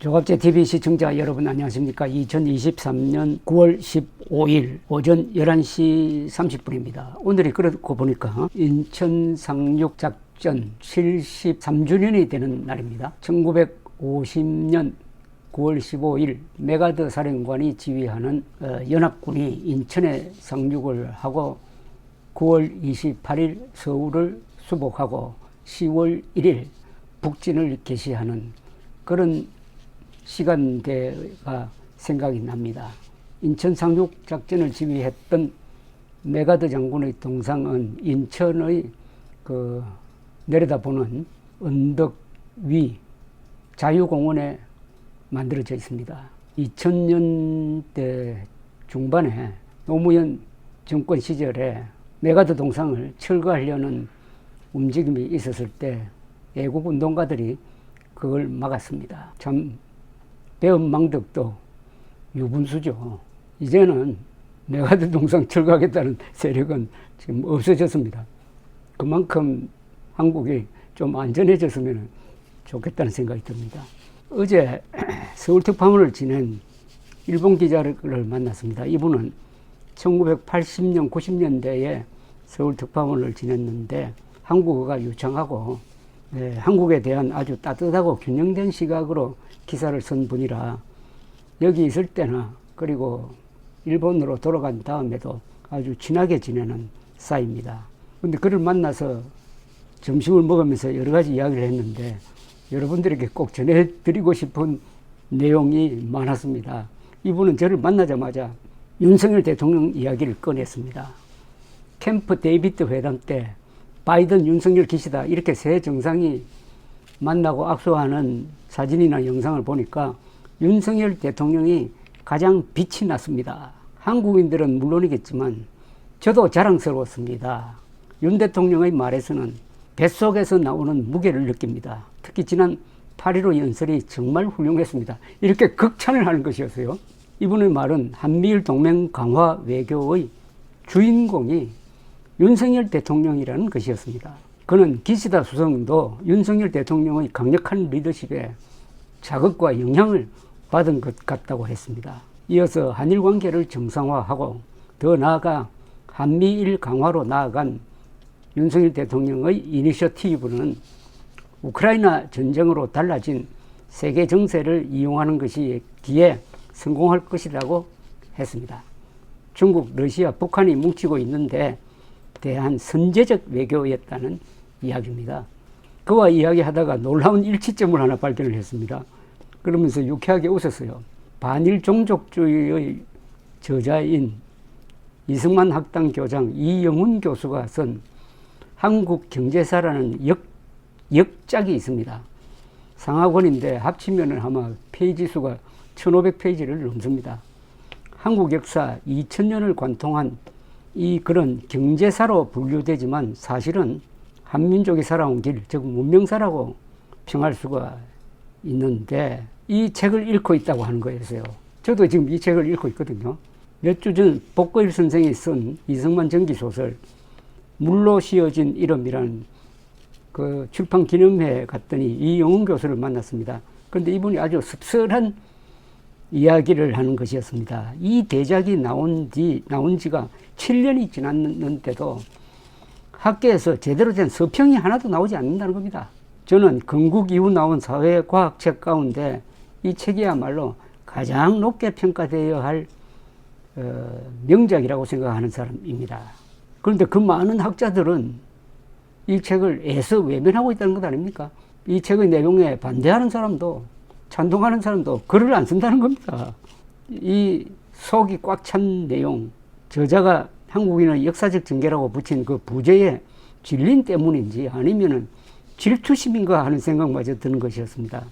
조갑제TV 시청자 여러분 안녕하십니까. 2023년 9월 15일 오전 11시 30분입니다. 오늘이 그렇고 보니까 인천 상륙작전 73주년이 되는 날입니다. 1950년 9월 15일 메가더 사령관이 지휘하는 연합군이 인천에 상륙을 하고 9월 28일 서울을 수복하고 10월 1일 북진을 개시하는 그런 시간대가 생각이 납니다. 인천 상륙작전을 지휘했던 메가더 장군의 동상은 인천의 내려다보는 언덕 위 자유공원에 만들어져 있습니다. 2000년대 중반에 노무현 정권 시절에 메가더 동상을 철거하려는 움직임이 있었을 때 애국운동가들이 그걸 막았습니다. 참 배은망덕도 유분수죠. 이제는 메가더 동상 철거하겠다는 세력은 지금 없어졌습니다. 그만큼 한국이 좀 안전해졌으면 좋겠다는 생각이 듭니다. 어제 서울특파원을 지낸 일본 기자를 만났습니다. 이분은 1980년, 90년대에 서울특파원을 지냈는데 한국어가 유창하고 한국에 대한 아주 따뜻하고 균형된 시각으로 기사를 쓴 분이라 여기 있을 때나 그리고 일본으로 돌아간 다음에도 아주 친하게 지내는 사이입니다. 근데 그를 만나서 점심을 먹으면서 여러 가지 이야기를 했는데 여러분들에게 꼭 전해드리고 싶은 내용이 많았습니다. 이분은 저를 만나자마자 윤석열 대통령 이야기를 꺼냈습니다. 캠프 데이비드 회담 때 바이든, 윤석열, 기시다 이렇게 세 정상이 만나고 악수하는 사진이나 영상을 보니까 윤석열 대통령이 가장 빛이 났습니다. 한국인들은 물론이겠지만 저도 자랑스러웠습니다. 윤 대통령의 말에서는 뱃속에서 나오는 무게를 느낍니다. 특히 지난 8.15 연설이 정말 훌륭했습니다. 이렇게 극찬을 하는 것이었어요. 이분의 말은 한미일 동맹 강화 외교의 주인공이 윤석열 대통령이라는 것이었습니다. 그는 기시다 수석도 윤석열 대통령의 강력한 리더십에 자극과 영향을 받은 것 같다고 했습니다. 이어서 한일 관계를 정상화하고 더 나아가 한미일 강화로 나아간 윤석열 대통령의 이니셔티브는 우크라이나 전쟁으로 달라진 세계 정세를 이용하는 것이기에 성공할 것이라고 했습니다. 중국, 러시아, 북한이 뭉치고 있는데 대한 선제적 외교였다는 이야기입니다. 그와 이야기하다가 놀라운 일치점을 하나 발견을 했습니다. 그러면서 유쾌하게 웃었어요. 반일 종족주의의 저자인 이승만 학당 교장 이영훈 교수가 쓴 한국경제사라는 역작이 있습니다. 상하권인데 합치면 아마 페이지 수가 1500페이지를 넘습니다. 한국 역사 2000년을 관통한 이 글은 경제사로 분류되지만 사실은 한민족이 살아온 길, 즉 문명사라고 평할 수가 있는데 이 책을 읽고 있다고 하는 거였어요. 저도 지금 이 책을 읽고 있거든요. 몇 주 전 복거일 선생이 쓴 이승만 전기소설 물로 씌어진 이름이라는 그 출판 기념회에 갔더니 이영훈 교수를 만났습니다. 그런데 이분이 아주 씁쓸한 이야기를 하는 것이었습니다. 이 대작이 나온 지가 7년이 지났는데도 학계에서 제대로 된 서평이 하나도 나오지 않는다는 겁니다. 저는 건국 이후 나온 사회과학책 가운데 이 책이야말로 가장 높게 평가되어야 할 명작이라고 생각하는 사람입니다. 그런데 그 많은 학자들은 이 책을 애써 외면하고 있다는 것 아닙니까? 이 책의 내용에 반대하는 사람도 찬동하는 사람도 글을 안 쓴다는 겁니다. 이 속이 꽉 찬 내용, 저자가 한국인의 역사적 전개라고 붙인 그 부제의 진린 때문인지 아니면은 질투심인가 하는 생각마저 드는 것이었습니다.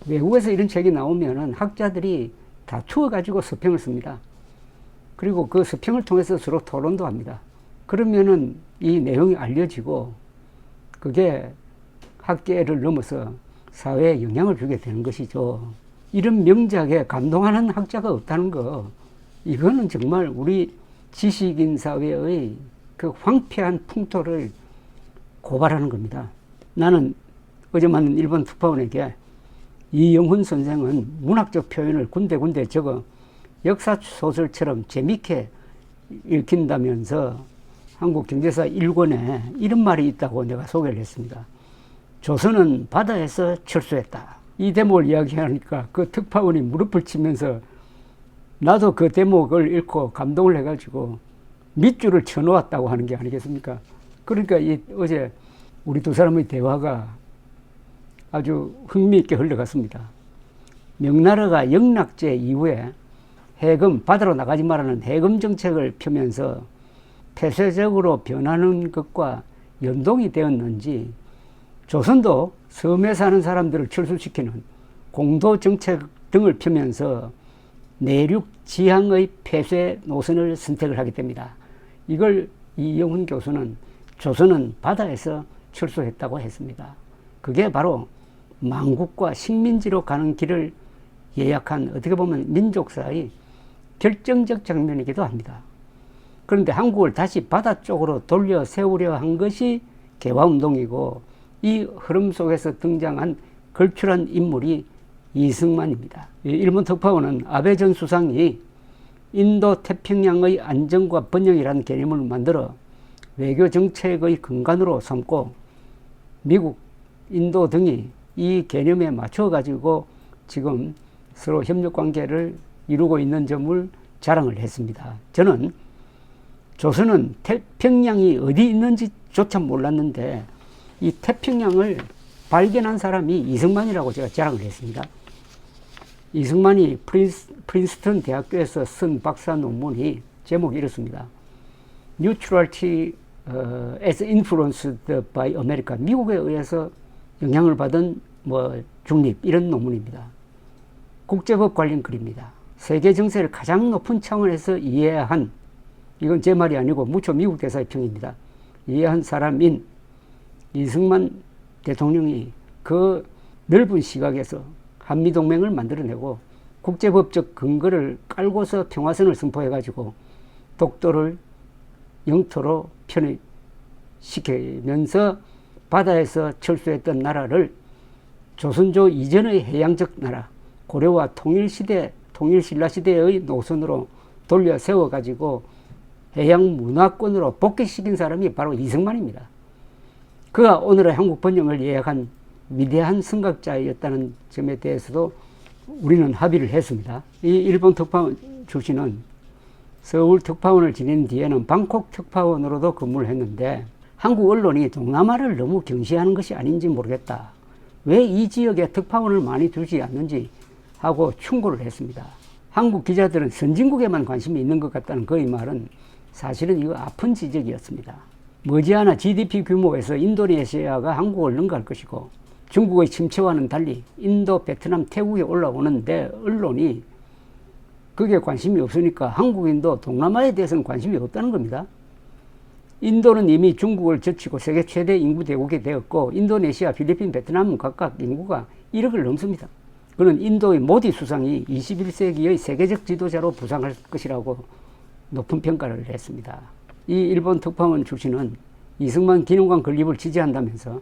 외국에서 이런 책이 나오면은 학자들이 다투어가지고 서평을 씁니다. 그리고 그 서평을 통해서 서로 토론도 합니다. 그러면은 이 내용이 알려지고 그게 학계를 넘어서 사회에 영향을 주게 되는 것이죠. 이런 명작에 감동하는 학자가 없다는 거, 이거는 정말 우리 지식인 사회의 그 황폐한 풍토를 고발하는 겁니다. 나는 어제 만난 일본 특파원에게 이영훈 선생은 문학적 표현을 군데군데 적어 역사소설처럼 재밌게 읽힌다면서 한국경제사 1권에 이런 말이 있다고 내가 소개를 했습니다. 조선은 바다에서 철수했다. 이 대목을 이야기하니까 그 특파원이 무릎을 치면서 나도 그 대목을 읽고 감동을 해가지고 밑줄을 쳐놓았다고 하는 게 아니겠습니까? 그러니까 어제 우리 두 사람의 대화가 아주 흥미있게 흘러갔습니다. 명나라가 영락제 이후에 해금, 바다로 나가지 말라는 해금 정책을 펴면서 폐쇄적으로 변하는 것과 연동이 되었는지 조선도 섬에 사는 사람들을 철수시키는 공도 정책 등을 펴면서 내륙 지향의 폐쇄 노선을 선택을 하게 됩니다. 이걸 이영훈 교수는 조선은 바다에서 철수했다고 했습니다. 그게 바로 망국과 식민지로 가는 길을 예약한 어떻게 보면 민족사의 결정적 장면이기도 합니다. 그런데 한국을 다시 바다 쪽으로 돌려 세우려 한 것이 개화운동이고 이 흐름 속에서 등장한 걸출한 인물이 이승만입니다. 일본 특파원은 아베 전 수상이 인도 태평양의 안정과 번영이라는 개념을 만들어 외교 정책의 근간으로 삼고 미국, 인도 등이 이 개념에 맞춰 가지고 지금 서로 협력 관계를 이루고 있는 점을 자랑을 했습니다. 저는 조선은 태평양이 어디 있는지조차 몰랐는데 이 태평양을 발견한 사람이 이승만이라고 제가 자랑을 했습니다. 이승만이 프린스턴 대학교에서 쓴 박사 논문이 제목이 이렇습니다. Neutrality as influenced by America. 미국에 의해서 영향을 받은 중립 이런 논문입니다. 국제법 관련 글입니다. 세계 정세를 가장 높은 차원에서 이해한, 이건 제 말이 아니고 무초 미국 대사의 평입니다. 이해한 사람인 이승만 대통령이 그 넓은 시각에서 한미동맹을 만들어내고 국제법적 근거를 깔고서 평화선을 선포해가지고 독도를 영토로 편입시키면서 바다에서 철수했던 나라를 조선조 이전의 해양적 나라, 고려와 통일신라시대의 노선으로 돌려 세워가지고 해양 문화권으로 복귀시킨 사람이 바로 이승만입니다. 그가 오늘의 한국 번영을 예약한 위대한 선각자였다는 점에 대해서도 우리는 합의를 했습니다. 이 일본 특파원 출신은 서울 특파원을 지낸 뒤에는 방콕 특파원으로도 근무를 했는데 한국 언론이 동남아를 너무 경시하는 것이 아닌지 모르겠다. 왜 이 지역에 특파원을 많이 두지 않는지 하고 충고를 했습니다. 한국 기자들은 선진국에만 관심이 있는 것 같다는 그의 말은 사실은 이거 아픈 지적이었습니다. 머지않아 GDP 규모에서 인도네시아가 한국을 능가할 것이고 중국의 침체와는 달리 인도, 베트남, 태국에 올라오는데 언론이 그게 관심이 없으니까 한국인도 동남아에 대해서는 관심이 없다는 겁니다. 인도는 이미 중국을 제치고 세계 최대 인구 대국이 되었고 인도네시아, 필리핀, 베트남은 각각 인구가 1억을 넘습니다. 그는 인도의 모디 수상이 21세기의 세계적 지도자로 부상할 것이라고 높은 평가를 했습니다. 이 일본 특파원 출신은 이승만 기념관 건립을 지지한다면서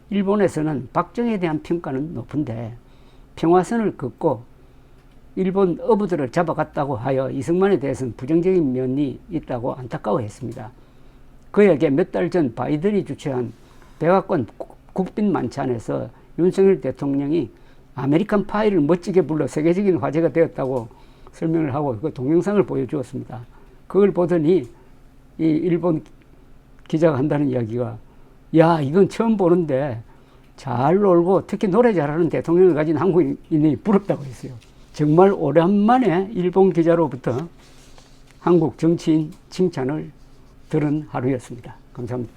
일본에서는 박정희에 대한 평가는 높은데 평화선을 긋고 일본 어부들을 잡아갔다고 하여 이승만에 대해서는 부정적인 면이 있다고 안타까워했습니다. 그에게 몇 달 전 바이든이 주최한 백악관 국빈 만찬에서 윤석열 대통령이 아메리칸 파이를 멋지게 불러 세계적인 화제가 되었다고 설명을 하고 그 동영상을 보여주었습니다. 그걸 보더니 이 일본 기자가 한다는 이야기가 야 이건 처음 보는데 잘 놀고 특히 노래 잘하는 대통령을 가진 한국인이 부럽다고 했어요. 정말 오랜만에 일본 기자로부터 한국 정치인 칭찬을 들은 하루였습니다. 감사합니다.